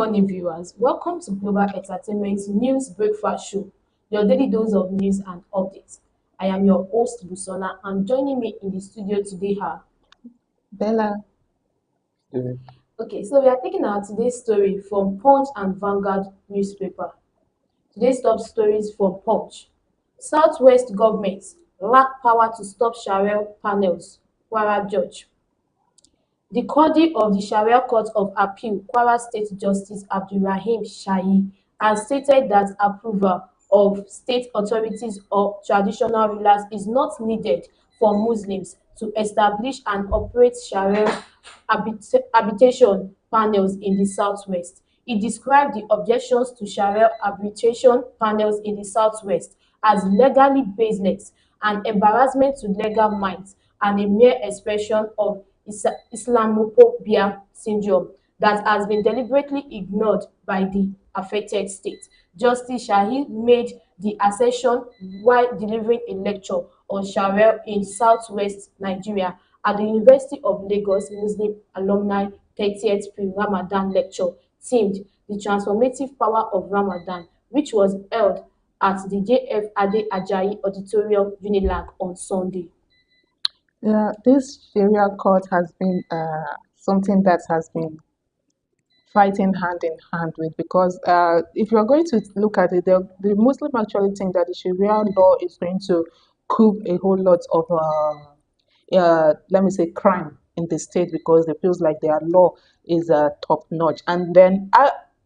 morning, viewers. Welcome to Global Entertainment's News Breakfast Show, your daily dose of news and updates. I am your host, Busola, and joining me in the studio today are Bella. Okay, so we are taking our today's story from Punch and Vanguard newspaper. Today's top stories from Punch. Southwest governments lack power to stop Sharia panels, Kwara judge. The Qadi of the Sharia Court of Appeal, Kwara State Justice Abdulrahim Shahi, has stated that approval of state authorities or traditional rulers is not needed for Muslims to establish and operate Sharia habitation panels in the Southwest. He described the objections to Sharia arbitration panels in the Southwest as legally baseless, an embarrassment to legal minds, and a mere expression of Islamophobia syndrome that has been deliberately ignored by the affected state. Justice Shahid made the assertion while delivering a lecture on Sharia in southwest Nigeria at the University of Lagos Muslim Alumni 30th Pre-Ramadan Lecture themed The Transformative Power of Ramadan, which was held at the J.F. Ade Ajayi Auditorium, Unilag on Sunday. Yeah, this Sharia court has been something that has been fighting hand in hand with, because if you're going to look at it, the Muslim actually think that the Sharia law is going to curb a whole lot of let me say, crime in the state, because it feels like their law is top notch. And then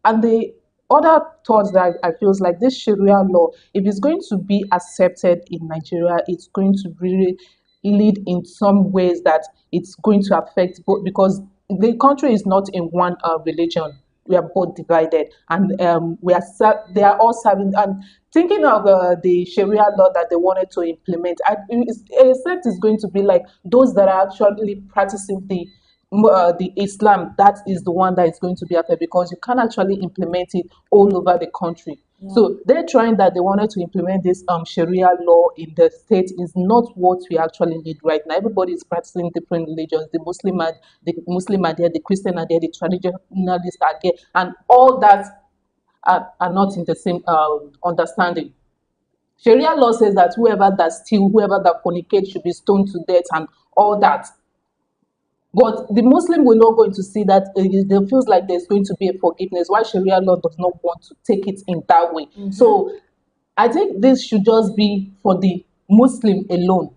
and the other thoughts that I feels like this Sharia law, if it's going to be accepted in Nigeria, it's going to really lead in some ways that it's going to affect both, because the country is not in one religion. We are both divided, and they are all serving. And thinking of the Sharia law that they wanted to implement, except it's going to be like those that are actually practicing the Islam, that is the one that is going to be affected, because you can't actually implement it all over the country. So they're trying that they wanted to implement this Sharia law in the state is not what we actually need right now. Everybody is practicing different religions. The Muslim are there, the Christian are there, the traditionalists are there, and all that are not in the same understanding. Sharia law says that whoever that steals, whoever that fornicates should be stoned to death and all that. But the Muslim will not going to see that. They feels like there's going to be a forgiveness. Why Sharia law does not want to take it in that way. So I think this should just be for the Muslim alone.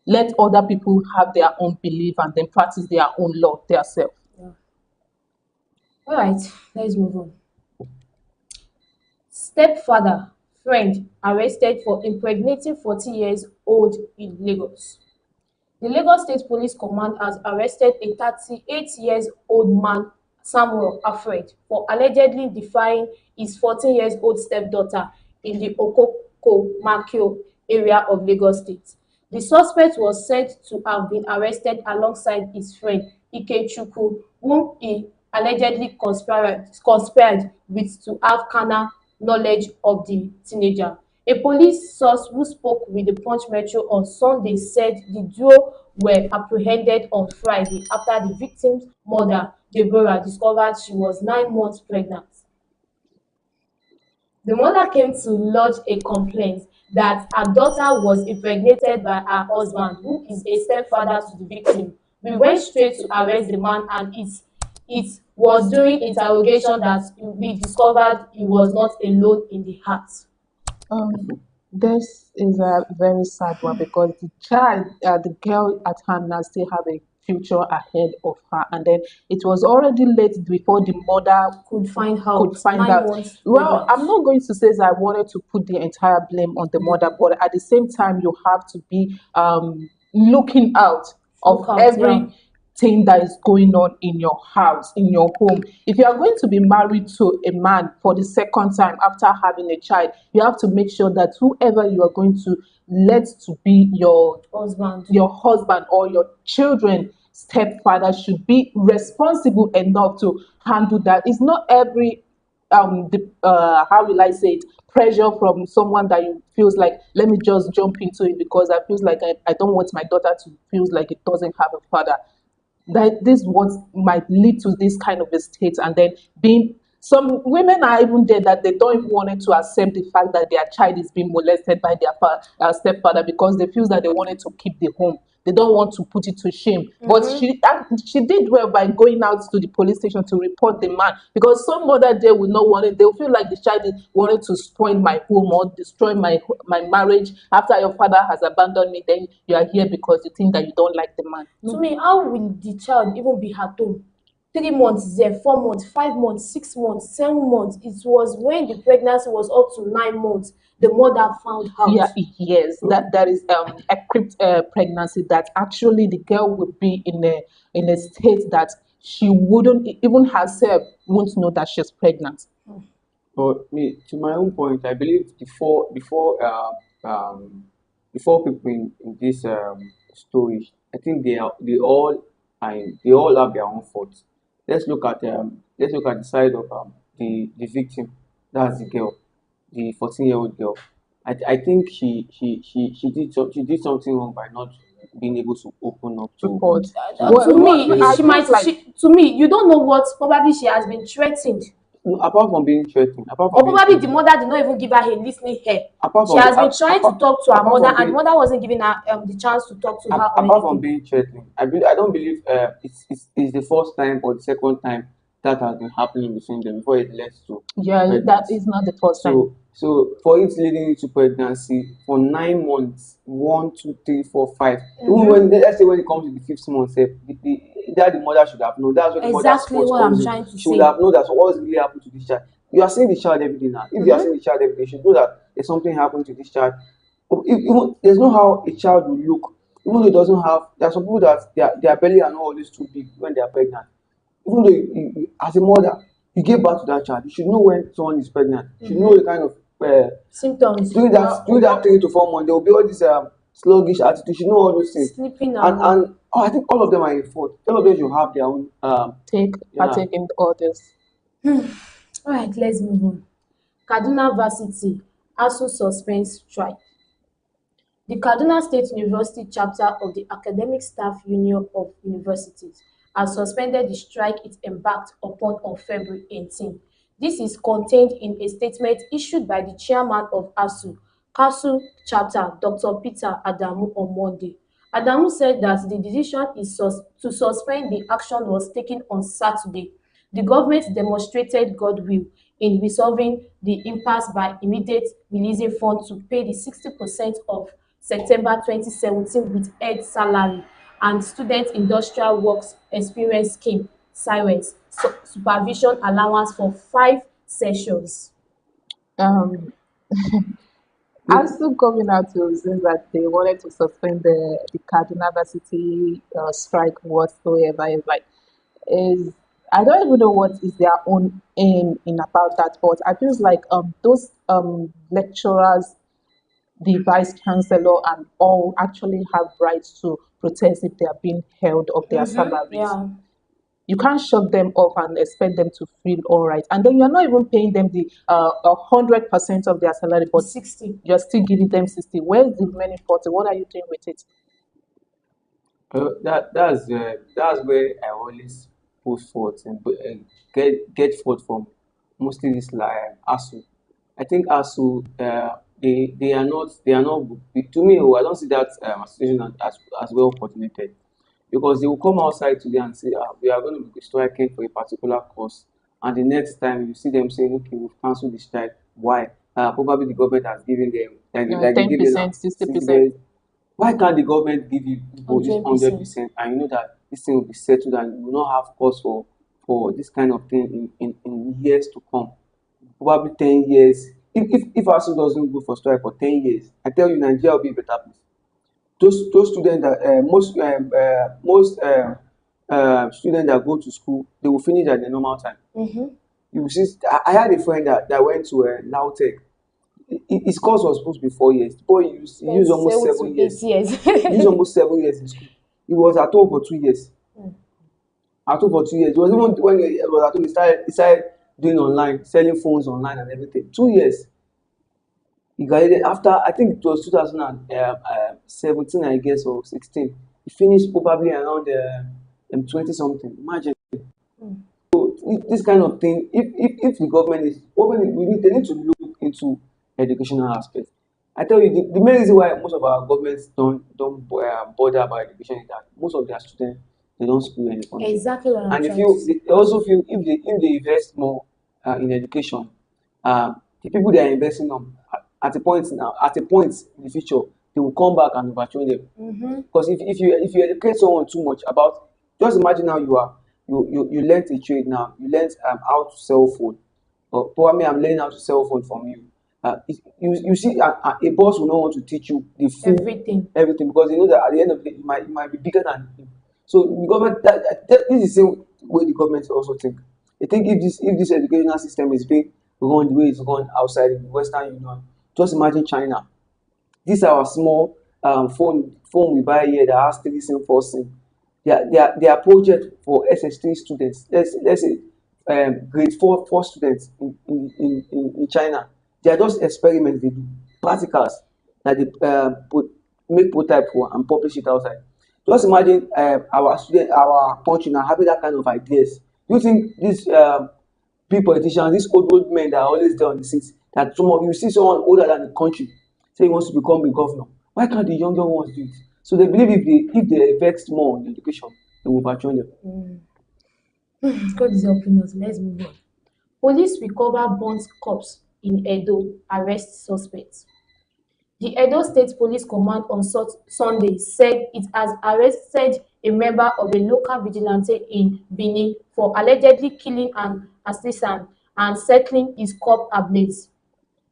Let other people have their own belief and then practice their own law themselves. All right, let's move on. Stepfather, friend arrested for impregnating 40 years old in Lagos. The Lagos State Police Command has arrested a 38 years old man, Samuel Alfred, for allegedly defying his 14 years old stepdaughter in the Okokomakio area of Lagos State. The suspect was said to have been arrested alongside his friend Ikechukwu, whom he allegedly conspired with to have carnal knowledge of the teenager. A police source who spoke with the Punch Metro on Sunday said the duo were apprehended on Friday after the victim's mother, Deborah, discovered she was 9 months pregnant. The mother came to lodge a complaint that her daughter was impregnated by her husband, who is a stepfather to the victim. We went straight to arrest the man, and it was during interrogation that we discovered he was not alone in the act. This is a very sad one, because the child, the girl at hand now still have a future ahead of her, and then it was already late before the mother Could find find 9 out. months Well, pregnant. I'm not going to say that I wanted to put the entire blame on the mother, but at the same time, you have to be looking out of Look out, every thing that is going on in your house, in your home. If you are going to be married to a man for the second time after having a child, you have to make sure that whoever you are going to let to be your husband or your children stepfather should be responsible enough to handle that. It's not every how will I say it, pressure from someone that you feels like, let me just jump into it because I feels like I don't want my daughter to feels like it doesn't have a father. That this what might lead to this kind of a state, and then being some women are even there that they don't even want to accept the fact that their child is being molested by their stepfather, because they feel that they wanted to keep the home. They don't want to put it to shame. But she did well by going out to the police station to report the man, because some mother there will not want it. They'll feel like the child is wanted to spoil my home or destroy my marriage. After your father has abandoned me, then you are here because you think that you don't like the man. To me, how will the child even be at home? 3 months there, 4 months, 5 months, 6 months, 7 months. It was when the pregnancy was up to 9 months, the mother found out. Yeah, yes, that is a crypt pregnancy, that actually the girl would be in a state that she wouldn't even herself won't know that she's pregnant. But me, to my own point, I believe before people in this story, I think they all have their own faults. Let's look at the side of the victim. That's the girl, the 14-year-old girl. I think she did something wrong by not being able to open up to. Report. To me, I she feel might. like To me, you don't know what. Probably she has been threatened, No, apart from being threatened, apart or from being probably the threatened, mother did not even give her a listening ear. apart She from has been trying to talk to her apart mother, from and the being mother wasn't giving her the chance to talk to her or apart from anything. being threatening, I don't believe it's the first time or the second time that has been happening between them before it leads to yeah, that pregnancy. is not the first time. So for it leading into pregnancy for 9 months, one, two, three, four, five. Even when let's say when it comes to the fifth month, that the mother should have known. That's when the mother's Exactly fault what I'm comes in. trying to She would say. have known that what's really happened to this child. You are seeing the child every day now. If you are seeing the child every day, you should know that there's something happened to this child. Even, there's no how a child will look, even though it doesn't have. There are some people that their belly are not always too big when they are pregnant. Even though as a mother, you give birth to that child, you should know when someone is pregnant. You should know the kind of Symptoms. during that 3 to 4 months, there will be all this sluggish attitude. You should know all those things. Sleeping And I think all of them are in fault. All of them should have their own Partake in all this. All right, let's move on. Kaduna Varsity, ASUU suspends strike. The Kaduna State University chapter of the Academic Staff Union of Universities has suspended the strike it embarked upon on February 18. This is contained in a statement issued by the chairman of ASUU, KASU chapter, Dr. Peter Adamu, on Monday. Adamu said that the decision to suspend the action was taken on Saturday. The government demonstrated goodwill in resolving the impasse by immediately releasing funds to pay the 60% of September 2017 with-head salary and Student Industrial Works Experience Scheme (SIWES) supervision allowance for 5 sessions. Um, ASUU coming out to say that they wanted to suspend the Kaduna Varsity strike whatsoever is I don't even know what is their own aim in about that, but I feel like those lecturers, the vice chancellor and all actually have rights to protest if they are being held of their salaries. Yeah. You can't shut them off and expect them to feel all right. And then you're not even paying them the 100% of their salary, but 60. you're still giving them 60. Where's the remaining 40? What are you doing with it? That's where I always post forth and get forth from mostly this like ASU. I think ASU they are not to me. I don't see that association as well coordinated, because they will come outside today and say we are going to be striking for a particular cause, and the next time you see them saying okay, we've cancelled the strike. Why? Probably the government has given them like they give them 10%, 60%. 60%. Why can't the government give you people this 100%. 100%, and you know that this thing will be settled and you will not have cause for this kind of thing in years to come, probably 10 years. If ASUU doesn't go for strike for 10 years, I tell you Nigeria will be a better place. Those students that most students that go to school, they will finish at the normal time. You will see. I had a friend that went to Lautech. His course was supposed to be 4 years. The boy used almost 7 years. He used almost 7 years in school. He was at home for 2 years. At home for 2 years. It was even when he was at home, he started doing online, selling phones online and everything. 2 years. He graduated after, I think it was 2017, I guess, or 16. He finished probably around 20 something. Imagine. So this kind of thing, if the government is open, they need to look into educational aspects. I tell you, the main reason why most of our governments don't bother about education is that most of their students they don't school in the country, Exactly what I'm and trying to say. they also feel if they invest more in education, the people they are investing on at a point in the future they will come back and overthrow them. Because if you educate someone too much about, just imagine how you are, you learnt a trade now, you learnt how to sell phone, or probably I'm learning how to sell phone from you. You see a boss will not want to teach you the full Everything. everything, because you know that at the end of the day it might be bigger than him. So the government, this is the same way the government also think. They think if this educational system is being run the way it's run outside in the Western Union, just imagine China. This our small phone we buy here that has three SIM, four SIM. Their project for SS3 students, let's say grade four students in China, they are just experiments they do, practicals that they make prototype for and publish it outside. Just imagine our country now having that kind of ideas. Do you think these big politicians, these old men that are always there on the seats, that some of you see someone older than the country say he wants to become a governor? Why can't the younger ones do it? So they believe if they invest more in education, they will overturn them. God is helping us. Let's move on. Police recover burnt corpse in Edo, arrest suspects. The Edo State Police Command on Sunday said it has arrested a member of a local vigilante in Benin for allegedly killing an assassin and setting his corpse ablaze.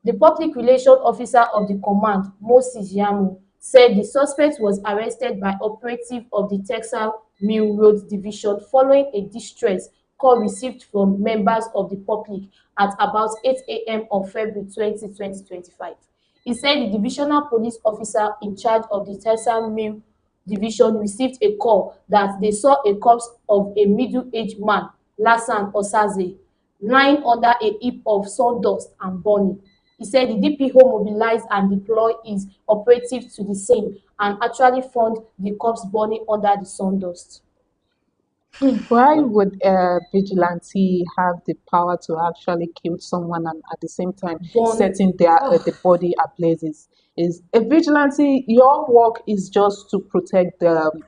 The public relations officer of the command, Moses Yamu, said the suspect was arrested by operatives of the Texas Mill Road Division following a distress call received from members of the public at about 8 a.m. on February 20, 2025. He said the divisional police officer in charge of the Texas Mill Division received a call that they saw a corpse of a middle-aged man, Lasan Osaze, lying under a heap of sawdust and burning. He said the DPO mobilized and deployed his operatives to the scene and actually found the corpse burning under the sawdust. Why would a vigilante have the power to actually kill someone and at the same time Burn. setting the body ablaze? Is a vigilante? Your work is just to protect the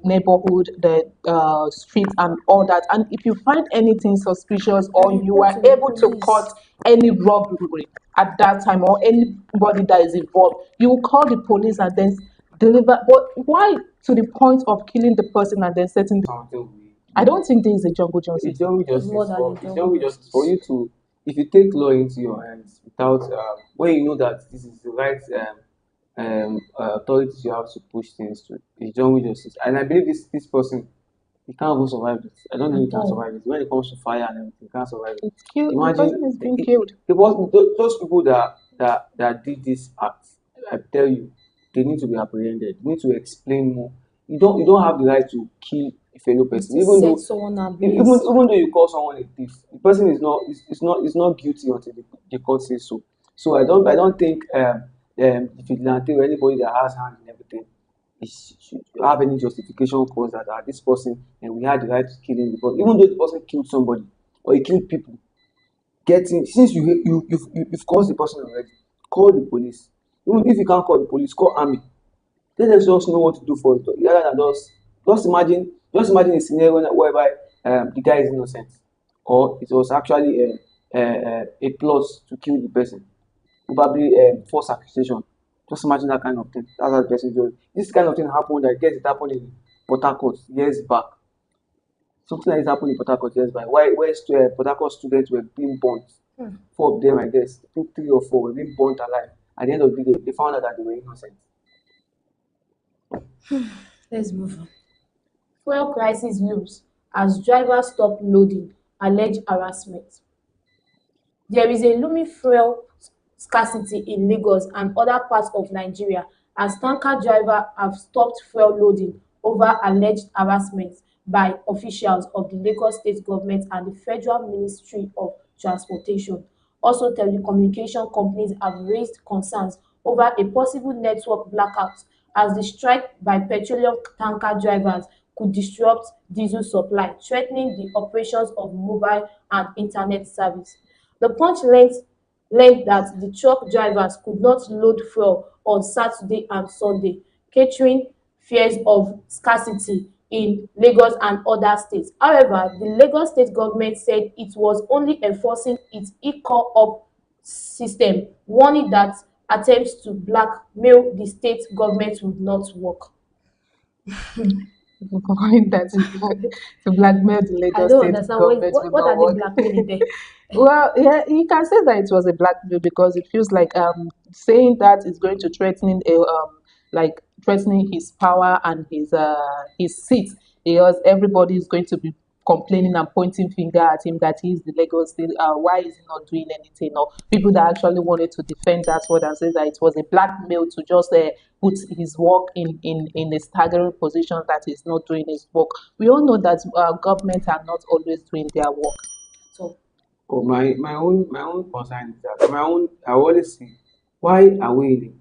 neighborhood, the street, and all that. And if you find anything suspicious You or you report are to the able to cut police. any robbery at that time or anybody that is involved, you will call the police and then deliver. But why to the point of killing the person and then setting? Something I don't think there is a jungle it's justice. jungle It's more justice than for a jungle justice. you to, if you take law into your hands without when you know that this is the right authorities you have to push things to, it's jungle justice. And I believe this person, he can't even survive it. I don't think he At can all. survive it. When it comes to fire and everything, he can't survive it. It's killed. The person Imagine is being killed. those people that did this act. I tell you, they need to be apprehended. You need to explain more. You don't have the right to kill a fellow You person, still even set though someone even ablaze. even though you call someone a thief, the person is not guilty until the court says so. So I don't think the vigilante or anybody that has hand in everything should have any justification cause that this person and we had the right to kill him, because even though the person killed somebody or he killed people, getting since you've caused the person already, call the police. Even if you can't call the police, call army. Let them just know what to do for it, rather than just imagine a scenario whereby the guy is innocent or it was actually a plot to kill the person, probably false accusation. Just imagine that kind of thing. That's how the person do it. This kind of thing happened, I guess it happened in Port Harcourt years back. Something like this happened in Port Harcourt years back. Where Port Harcourt students were being burnt. Four of them, I guess, I think 3 or 4 were being burnt alive. At the end of the day, they found out that they were innocent. Let's move on. Fuel crisis looms as drivers stop loading, alleged harassment. There is a looming fuel scarcity in Lagos and other parts of Nigeria as tanker drivers have stopped fuel loading over alleged harassment by officials of the Lagos State Government and the Federal Ministry of Transportation. Also, telecommunication companies have raised concerns over a possible network blackout as the strike by petroleum tanker drivers could disrupt diesel supply, threatening the operations of mobile and internet service. The Punch learned that the truck drivers could not load fuel on Saturday and Sunday, catering fears of scarcity in Lagos and other states. However, the Lagos state government said it was only enforcing its eCall-up system, warning that attempts to blackmail the state government would not work. Going that to blackmail the I Lagos don't state understand government will what not are they work. blackmailing there? Well, yeah, you can say that it was a blackmail because it feels like saying that is going to threatening a like threatening his power and his seat because everybody is going to be complaining and pointing finger at him that he's the Lagos state. Why is he not doing anything? Or people that actually wanted to defend that word and say that it was a blackmail to just put his work in a staggering position that he's not doing his work. We all know that government are not always doing their work. So Oh, my own concern is that my own I always say, why are we in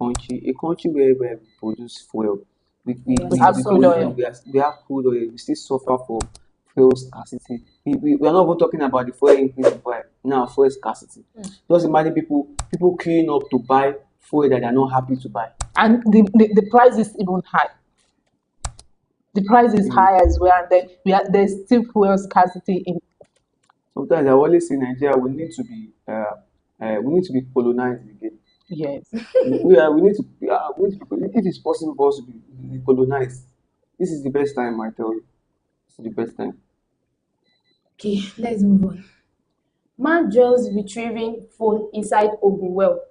a country where we produce fuel, We have we crude suffer. oil. we have crude oil, we still suffer from fuel scarcity. We are not even talking about the fuel increase before now, fuel scarcity. Just imagine people queuing up to buy fuel that they are not happy to buy. And the price is even high. The price is Mm. high as well, and then there's still fuel scarcity in. Sometimes I always say Nigeria we need to be colonized again. Yes. We need to if it's possible for us to be colonized. This is the best time, I tell you. This is the best time. Okay, let's move on. Man drowns retrieving phone inside Ogun well.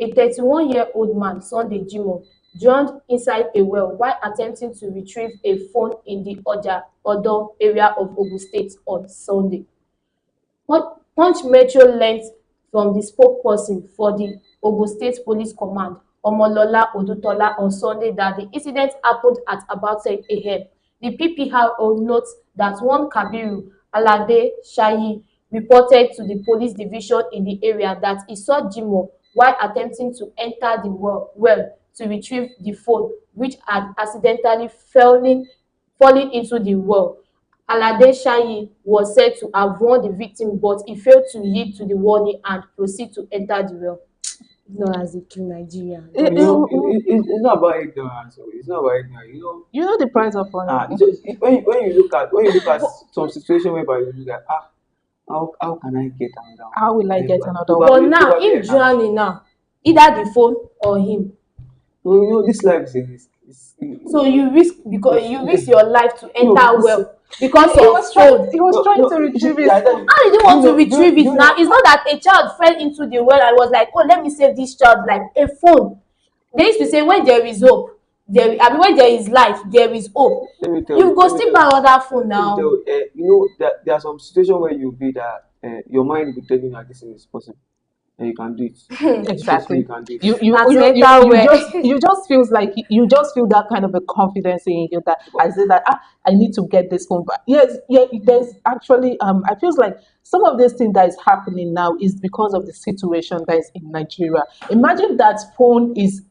A 31-year-old man, Sunday Jimoh, drowned inside a well while attempting to retrieve a phone in the Odo area of Ogun State on Sunday. Punch Metro learnt from the spokesperson for the Ogun State Police Command, Omolola Odutola, on Sunday that the incident happened at about 10 a.m. The PPRO notes that one Kabiru Alade Shayi reported to the police division in the area that he saw Jimoh while attempting to enter the well to retrieve the phone, which had accidentally fallen into the well. Alade Shayi was said to have warned the victim, but he failed to heed to the warning and proceed to enter the well. Not as a kill Nigeria. You, It's not about ignorance. It's not about ignorance. you know the price of oil. When you look at some situation whereby you look at how can I get another one? How will I get another one? But Probably, now probably him I can. drowning now, either the phone or him. This life is a risk. So you risk because you risk your life to No, enter well because of phone. He was no, trying no, to you see, retrieve his I tell phone. you, How did you want to do retrieve you it now? know, It's not that a child fell into the well and was like, oh, let me save this child. Like a phone. They used to say when there is hope, when there is life, there is hope. let me tell You you, go still buy another phone let me tell now. you, that there are some situations where you'll be that your mind will be telling you that this thing is possible and you can do it. Trust me, you Exactly. can do it. You just feels like you just feel that kind of a confidence in you that I say that I need to get this phone back. Yes, yeah, there's actually I feels like some of this thing that is happening now is because of the situation that is in Nigeria. Imagine that phone is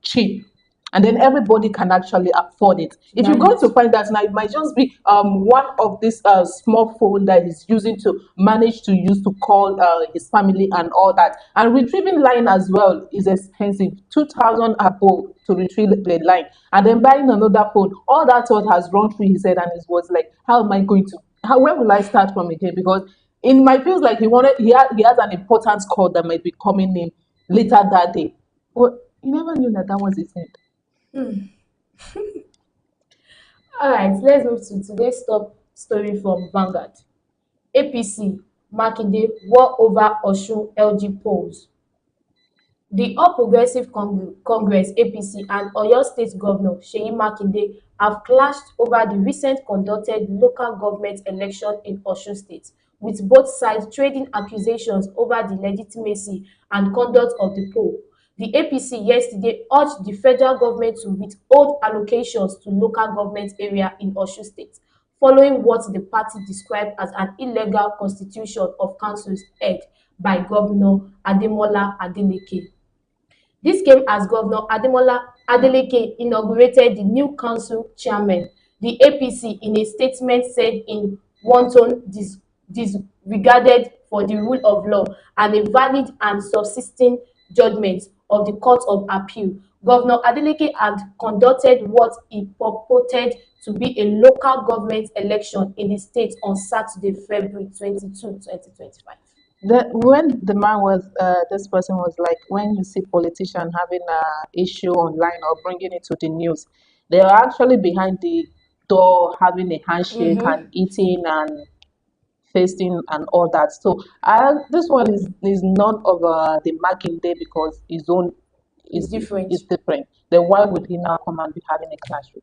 cheap and then everybody can actually afford it. If you're going to find that now, it might just be one of this small phone that he's using to manage to use to call his family and all that. And retrieving line as well is expensive, 2,000 above to retrieve the line. And then buying another phone, all that thought has run through his head and he was like, how am I going to, where will I start from again? Because it might feels like he has an important call that might be coming in later that day. But he never knew that that was his end. All right, let's move to today's top story from Vanguard. APC Makinde war over Osun LG polls. The All Progressive Congress (APC) and Oyo State Governor Seyi Makinde have clashed over the recent conducted local government election in Osun State, with both sides trading accusations over the legitimacy and conduct of the poll. The APC yesterday urged the federal government to withhold allocations to local government area in Osun State, following what the party described as an illegal constitution of councils held by Governor Ademola Adeleke. This came as Governor Ademola Adeleke inaugurated the new council chairmen, The APC, in a statement, said in wanton disregarded for the rule of law and a valid and subsisting judgment of the Court of Appeal. Governor Adeleke had conducted what he purported to be a local government election in the state on Saturday, February 22, 2025. When the man was, this person was like, when you see politician having a issue online or bringing it to the news, they are actually behind the door having a handshake and eating and fasting and all that. So this one is not of the marking day because his own It's different. is different. Then why would he now come and be having a clash with?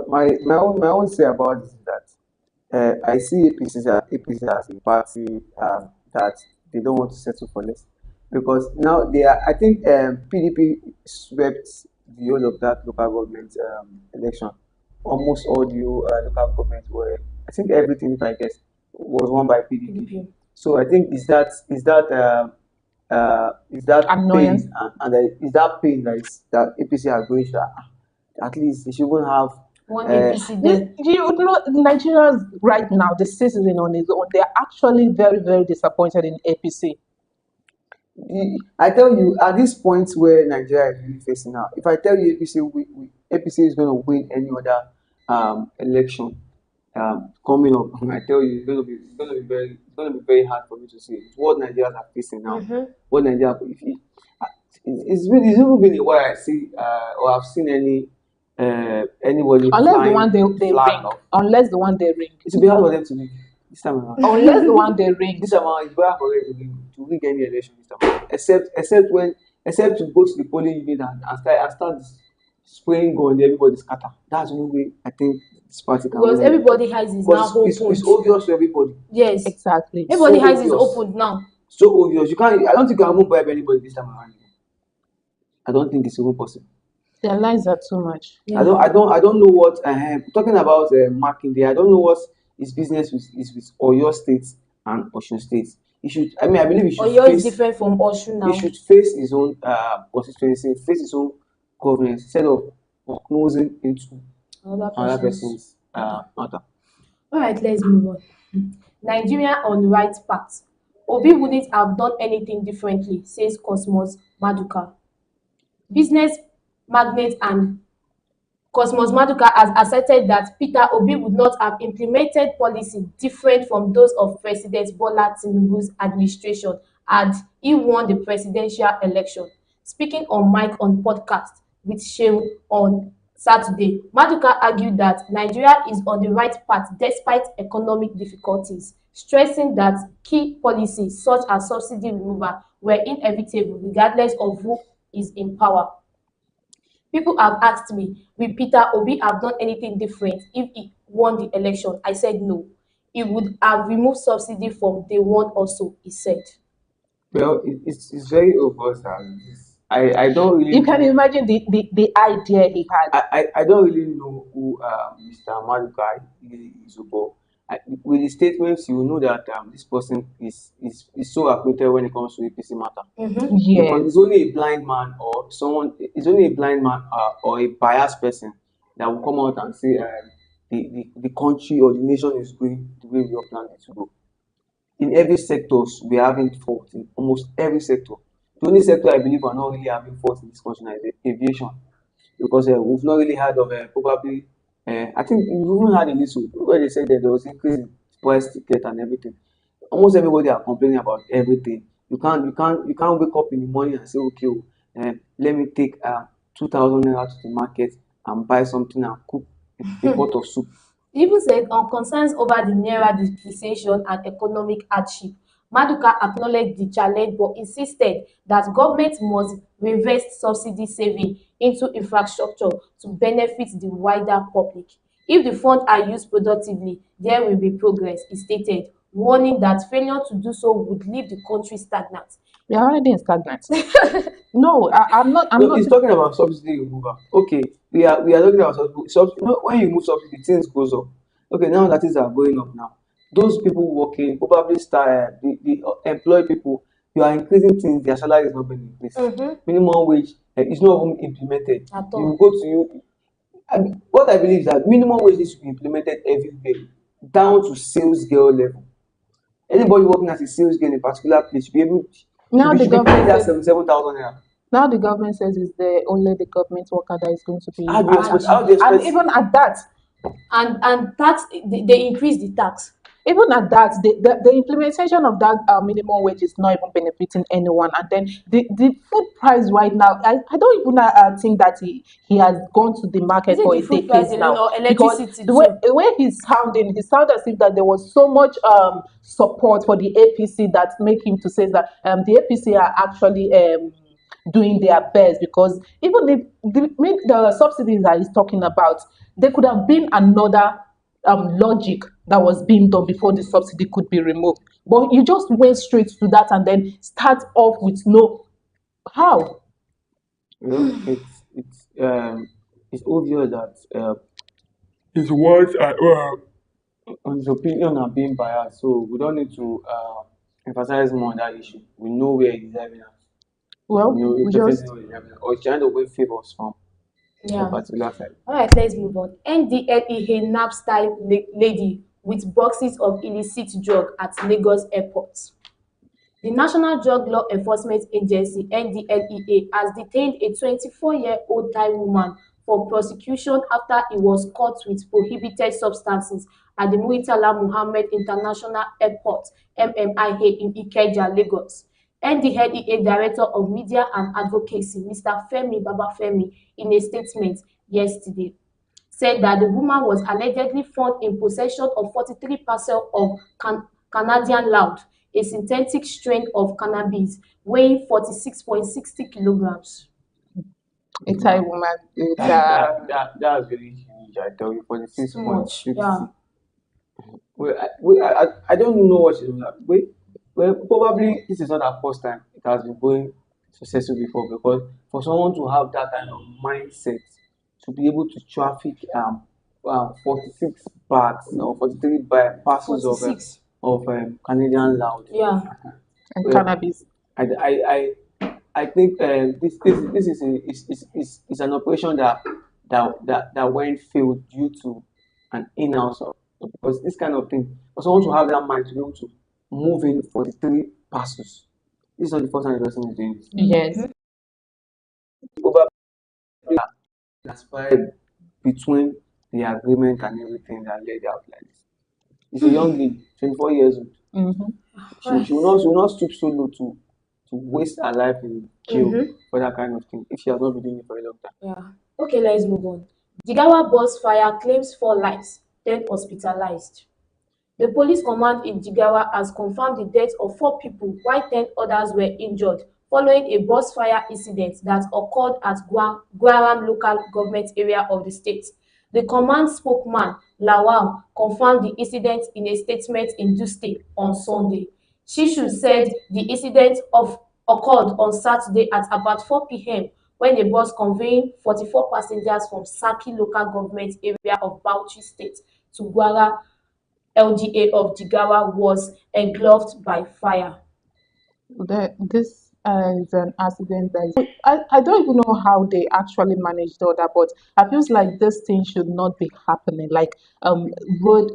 My own say about this is that I see APC as a party that they don't want to settle for less because now they are. I think PDP swept the whole of that local government election. Almost all the local government were. I think everything, if I guess, was won by PDP. PDP. So I think is that Annoyance. pain is that pain that APC are going through. At least they shouldn't have One APC there. You know, Nigerians right now, the citizen on his own, they are actually very, very disappointed in APC. I tell you, at this point where Nigeria is really facing now, if I tell you APC is going to win any other election coming up, I tell you, it's going to be very hard for me to see what Nigerians are facing now. What Nigeria, it's even been a while I see or I've seen anybody Unless the one they flag ring. off. Unless the one they ring. It will be hard for them to win this time around. Unless the one they ring. This time around, it's very hard for them to win any election this time around. Except to go to the polling unit and start spraying gun, everybody scatter. That's the only way I think this party can Because win. everybody has his now It's opened. obvious to everybody. Yes. Exactly. Everybody So has his obvious. opened now. So obvious. I don't think you can even bribe anybody this time around. I don't think it's even possible. Their lies are too much. Yeah. I don't know what talking about marking there. I don't know what his business is with Oyo State and Osun State. I believe he should Oyo is face. different from Osun now. He should face his own constituency, face his own governance instead of closing into another person's matter. All right, let's move on. Nigeria on right path. Obi wouldn't have done anything differently, says Cosmos Maduka. Business magnate and Cosmos Maduka has asserted that Peter Obi would not have implemented policy different from those of President Bola Tinubu's administration had he won the presidential election. Speaking on mic on podcast with Shehu on Saturday, Maduka argued that Nigeria is on the right path despite economic difficulties, stressing that key policies such as subsidy removal were inevitable regardless of who is in power. People have asked me, will Peter Obi have done anything different if he won the election? I said no. He would have removed subsidy from day one also, he said. Well, it's very obvious. I don't really. You can imagine the idea he had. I don't really know who Mr. Maduka is about. With the statements, you will know that this person is so acquainted when it comes to APC matter. Because Yes. it's only a blind man or or a biased person that will come out and say the country or the nation is going the way we are planning to go. In every sectors, we are having fault in almost every sector. The only sector I believe are not really having fault in this country now is aviation, because we've not really heard of probably. I think we even had a little where they said that there was increase in price ticket and everything. Almost everybody are complaining about everything. You can't wake up in the morning and say, okay, let me take 2,000 naira to the market and buy something and cook a pot of soup. He even said on concerns over the naira depreciation and economic hardship, Maduka acknowledged the challenge but insisted that government must reinvest subsidy saving into infrastructure to benefit the wider public. If the funds are used productively, there will be progress, he stated, warning that failure to do so would leave the country stagnant. We are already in stagnant. No, I'm not. No, he's talking about subsidy removal. Okay, we are talking about subsidy. When you move subsidy, things goes up. Okay, now that things are going up now. Those people working probably start the employed people. You are increasing things. Their salary is not being increased. Minimum wage is not even implemented. At You all. go to What I believe is that minimum wage needs to be implemented everywhere, down to sales girl level. Anybody working as a sales girl in a particular place Now the should be paid government that says 77,000 naira. now the government says it's only the government worker that is going to be How do you expect? actually, How do you and expect? even at that, And tax, they increase the tax. even at that, the implementation of that minimum wage is not even benefiting anyone. And then the food price right now, I don't even think that he has gone to the Is market it for the a food price decade alone now, or because electricity the way too? the way he sounded as if that there was so much support for the APC that make him to say that the APC are actually doing their best, because even the subsidies that he's talking about, there could have been another logic that was being done before the subsidy could be removed. But you just went straight to that and then start off with no how. It's obvious that his words are his opinion are being biased, so we don't need to emphasize more on that issue. We know where he's driving at. Well, We we definitely just know where he's driving at. Or he's trying to win favors from a Yeah. particular side. All right, let's move on. NDLEA naps style lady with boxes of illicit drug at Lagos airport. The National Drug Law Enforcement Agency (NDLEA) has detained a 24-year-old Thai woman for prosecution after he was caught with prohibited substances at the Murtala Muhammed International Airport (MMIA) in Ikeja, Lagos. NDLEA Director of Media and Advocacy, Mr. Femi Babafemi, in a statement yesterday, said that the woman was allegedly found in possession of 43 parcels of Canadian loud, a synthetic strain of cannabis weighing 46.60 kilograms. a Thai woman. It's That's very huge, I tell you, It's too much. 46.60. Yeah. I don't know what she's doing. Well, probably this is not our first time. It has been going successful before, because for someone to have that kind of mindset, to be able to traffic 46 bags or 43 parcels 46. of Canadian loud. Yeah. and Well, cannabis. I, I, I think this is an operation that went failed due to an in-house because this kind of thing, for someone to have that mind to be able to move in for the three parcels. This is not the first time the person is doing this. Yes. Probably transpired between the agreement and everything that led out like this. It's a young lady, 24 years old. Mm-hmm. She will not stoop so low to waste her life in jail for that kind of thing if she has not been doing it for a long time. Yeah. Okay, let's move on. Jigawa bus fire claims 4 lives, 10 hospitalized. The police command in Jigawa has confirmed the death of 4 people while 10 others were injured following a bus fire incident that occurred at Gwaram local government area of the state. The command spokesman, Lawal, confirmed the incident in a statement in Tuesday on Sunday. Shishu said the incident occurred on Saturday at about 4 p.m. when a bus conveying 44 passengers from Saki local government area of Bauchi State to Gwara LGA of Jigawa was engulfed by fire. This is an accident that I don't even know how they actually managed all that, but I feels like this thing should not be happening. Like road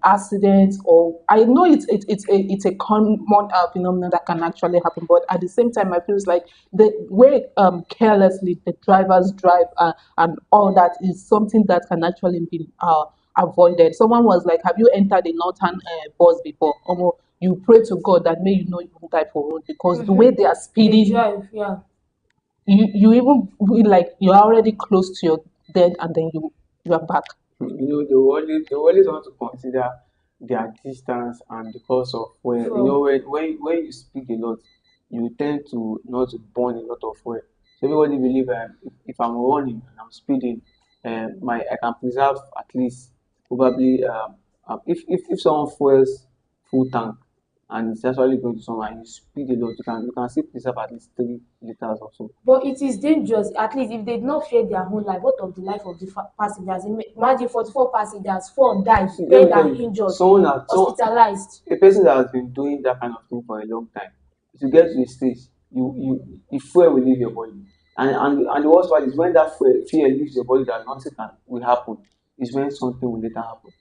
accidents, or I know it's a common phenomenon that can actually happen, but at the same time, I feels like the way carelessly the drivers drive and all that is something that can actually be avoided. Someone was like, "Have you entered a northern bus before?" You pray to God that may you not even die for road, because the way they are They speeding, drive, yeah. you even feel like you're already close to your death, and then you are back. They always want to consider their distance and the cost of fuel. When you speak a lot, you tend to not to burn a lot of fuel. So everybody believe if I'm running and I'm speeding, I can preserve at least probably if someone fuels full tank and it's actually going to somewhere and you speed a lot, you can still preserve at least 3 liters or so. But it is dangerous. At least if they did not fear their own life, what of the life of the passengers? Imagine 44 passengers, 4 died, See, let 10 me tell are you, injured, hospitalized. a person that has been doing that kind of thing for a long time, to get to a stage, the fuel will leave your body. And the worst part is when that fear leaves your body that nothing can will happen, is when something will later happen.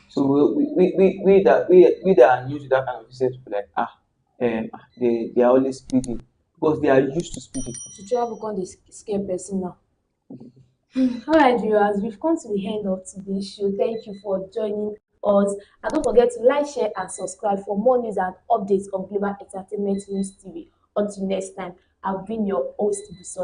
So we that are new to that kind of business will be like, they are always speeding because they are used to speeding. To travel con dey scare person now. Alright viewers, we've come to the end of today's show. Thank you for joining us, and don't forget to like, share and subscribe for more news and updates on Global Entertainment News TV. Until next time, I've been your host Busola.